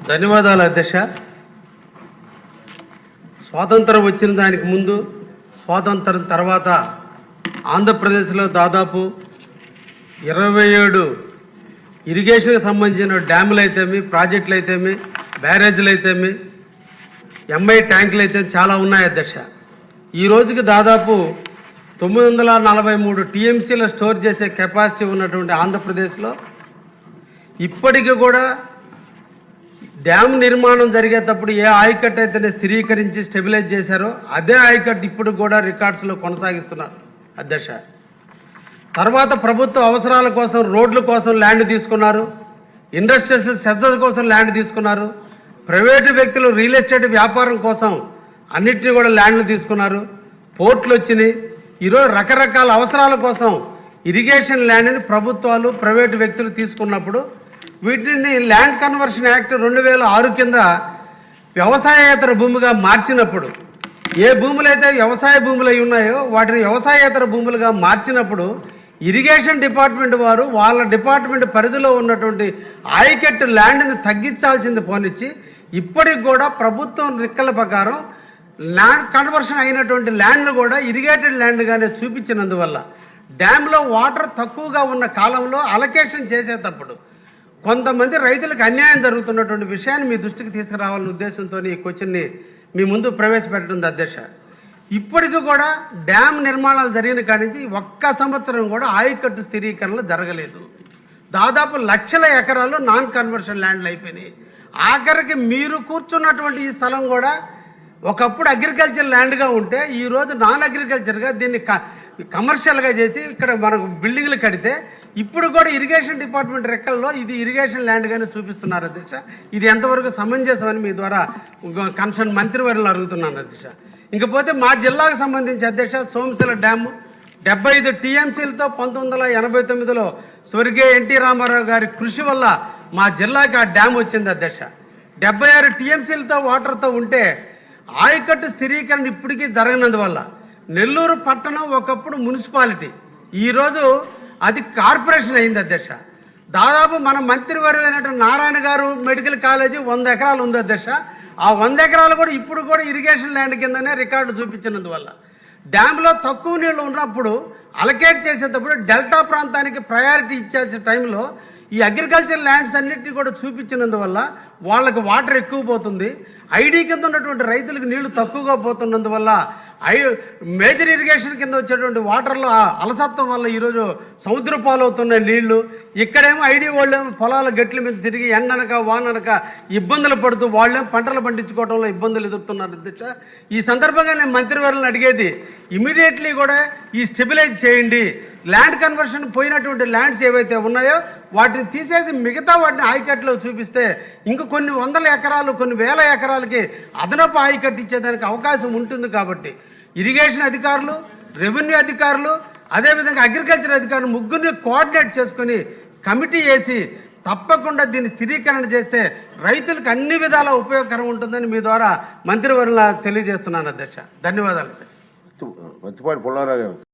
ధన్యవాదాలు అధ్యక్ష. స్వాతంత్రం వచ్చిన దానికి ముందు, స్వాతంత్రం తర్వాత ఆంధ్రప్రదేశ్లో దాదాపు 27 ఇరిగేషన్కి సంబంధించిన డ్యాములు అయితేమి, ప్రాజెక్టులు అయితేమి, బ్యారేజీలు అయితేమి, ఎంఐ ట్యాంకులు అయితే చాలా ఉన్నాయి అధ్యక్ష. ఈ రోజుకి దాదాపు 943 టీఎంసీల స్టోర్ చేసే కెపాసిటీ ఉన్నటువంటి ఆంధ్రప్రదేశ్లో ఇప్పటికీ కూడా డ్యామ్ నిర్మాణం జరిగేటప్పుడు ఏ ఆయకట్టు అయితే స్థిరీకరించి స్టెబిలైజ్ చేశారో అదే ఆయకట్టు ఇప్పుడు కూడా రికార్డ్స్లో కొనసాగిస్తున్నారు అధ్యక్ష. తర్వాత ప్రభుత్వ అవసరాల కోసం రోడ్ల కోసం ల్యాండ్ తీసుకున్నారు, ఇండస్ట్రియల్ సెక్టర్ కోసం ల్యాండ్ తీసుకున్నారు, ప్రైవేటు వ్యక్తులు రియల్ ఎస్టేట్ వ్యాపారం కోసం అన్నిటినీ కూడా ల్యాండ్లు తీసుకున్నారు, పోర్టులు వచ్చినాయి. ఈరోజు రకరకాల అవసరాల కోసం ఇరిగేషన్ ల్యాండ్ని ప్రభుత్వాలు ప్రైవేటు వ్యక్తులు తీసుకున్నప్పుడు వీటిని ల్యాండ్ కన్వర్షన్ యాక్ట్ 2006 కింద వ్యవసాయేతర భూమిగా మార్చినప్పుడు, ఏ భూములు అయితే వ్యవసాయ భూములు అయి ఉన్నాయో వాటిని వ్యవసాయేతర భూములుగా మార్చినప్పుడు ఇరిగేషన్ డిపార్ట్మెంట్ వారు వాళ్ళ డిపార్ట్మెంట్ పరిధిలో ఉన్నటువంటి ఆయకట్టు ల్యాండ్ని తగ్గించాల్సింది పోనిచ్చి ఇప్పటికి కూడా ప్రభుత్వం రిక్కల ప్రకారం ల్యాండ్ కన్వర్షన్ అయినటువంటి ల్యాండ్ను కూడా ఇరిగేటెడ్ ల్యాండ్గానే చూపించినందువల్ల డ్యాంలో వాటర్ తక్కువగా ఉన్న కాలంలో అలొకేషన్ చేసేటప్పుడు కొంతమంది రైతులకు అన్యాయం జరుగుతున్నటువంటి విషయాన్ని మీ దృష్టికి తీసుకురావాలనే ఉద్దేశంతో ఈ క్వశ్చన్ని మీ ముందు ప్రవేశపెట్టడం అధ్యక్ష. ఇప్పటికీ కూడా డ్యామ్ నిర్మాణాలు జరిగిన కాడి నుంచి ఒక్క సంవత్సరం కూడా ఆయకట్టు స్థిరీకరణలు జరగలేదు. దాదాపు లక్షల ఎకరాలు నాన్ కన్వర్షన్ ల్యాండ్లు అయిపోయినాయి. ఆఖరికి మీరు కూర్చున్నటువంటి ఈ స్థలం కూడా ఒకప్పుడు అగ్రికల్చర్ ల్యాండ్గా ఉంటే ఈరోజు నాన్ అగ్రికల్చర్గా దీన్ని కమర్షియల్గా చేసి ఇక్కడ మనకు బిల్డింగ్లు కడితే ఇప్పుడు కూడా ఇరిగేషన్ డిపార్ట్మెంట్ రెక్కల్లో ఇది ఇరిగేషన్ ల్యాండ్గానే చూపిస్తున్నారు అధ్యక్ష. ఇది ఎంతవరకు సమంజసమని మీ ద్వారా కన్సర్న్ మంత్రివర్యులు అడుగుతున్నాను అధ్యక్ష. ఇంకపోతే మా జిల్లాకు సంబంధించి అధ్యక్ష సోమశిల డ్యాము 75 టీఎంసీలతో 1989లో స్వర్గీయ ఎన్టీ రామారావు గారి కృషి వల్ల మా జిల్లాకి ఆ డ్యామ్ వచ్చింది అధ్యక్ష. 76 టీఎంసీలతో వాటర్తో ఉంటే ఆయకట్టు స్థిరీకరణ ఇప్పటికీ జరగనందువల్ల నెల్లూరు పట్టణం ఒకప్పుడు మున్సిపాలిటీ, ఈరోజు అది కార్పొరేషన్ అయింది అధ్యక్ష. దాదాపు మన మంత్రివర్యులైనటువంటి నారాయణ గారు మెడికల్ కాలేజీ 100 ఎకరాలు ఉంది అధ్యక్ష. ఆ 100 ఎకరాలు కూడా ఇప్పుడు కూడా ఇరిగేషన్ ల్యాండ్ కిందనే రికార్డు చూపించినందువల్ల డ్యాంలో తక్కువ నీళ్లు ఉన్నప్పుడు అలకేట్ చేసేటప్పుడు డెల్టా ప్రాంతానికి ప్రయారిటీ ఇచ్చే టైంలో ఈ అగ్రికల్చర్ ల్యాండ్స్ అన్నిటినీ కూడా చూపించినందువల్ల వాళ్ళకి వాటర్ ఎక్కువ పోతుంది, ఐడి కింద ఉన్నటువంటి రైతులకు నీళ్లు తక్కువగా పోతున్నందువల్ల మేజర్ ఇరిగేషన్ కింద వచ్చేటువంటి వాటర్లో అలసత్వం వల్ల ఈరోజు సముద్ర పాలవుతున్నాయి నీళ్లు. ఇక్కడేమో ఐడి వాళ్ళేమో పొలాల గట్ల మీద తిరిగి ఎండనక వాననక ఇబ్బందులు పడుతూ వాళ్ళేమో పంటలు పండించుకోవడంలో ఇబ్బందులు ఎదుర్కొన్నారు అధ్యక్ష. ఈ సందర్భంగా నేను మంత్రివర్యులను అడిగేది ఇమీడియట్లీ కూడా ఈ స్టెబిలైజ్ చేయండి. ల్యాండ్ కన్వర్షన్ పోయినటువంటి ల్యాండ్స్ ఏవైతే ఉన్నాయో వాటిని తీసేసి మిగతా వాటిని ఆయకట్టులో చూపిస్తే ఇంక కొన్ని వందల ఎకరాలు కొన్ని వేల ఎకరాలకి అదనపు ఆయకట్టు ఇచ్చేదానికి అవకాశం ఉంటుంది. కాబట్టి ఇరిగేషన్ అధికారులు, రెవెన్యూ అధికారులు, అదేవిధంగా అగ్రికల్చర్ అధికారులు ముగ్గురిని కోఆర్డినేట్ చేసుకుని కమిటీ వేసి తప్పకుండా దీన్ని స్థిరీకరణ చేస్తే రైతులకు అన్ని విధాల ఉపయోగకరం ఉంటుందని మీ ద్వారా మంత్రివర్యుల తెలియజేస్తున్నాను అధ్యక్ష. ధన్యవాదాలు.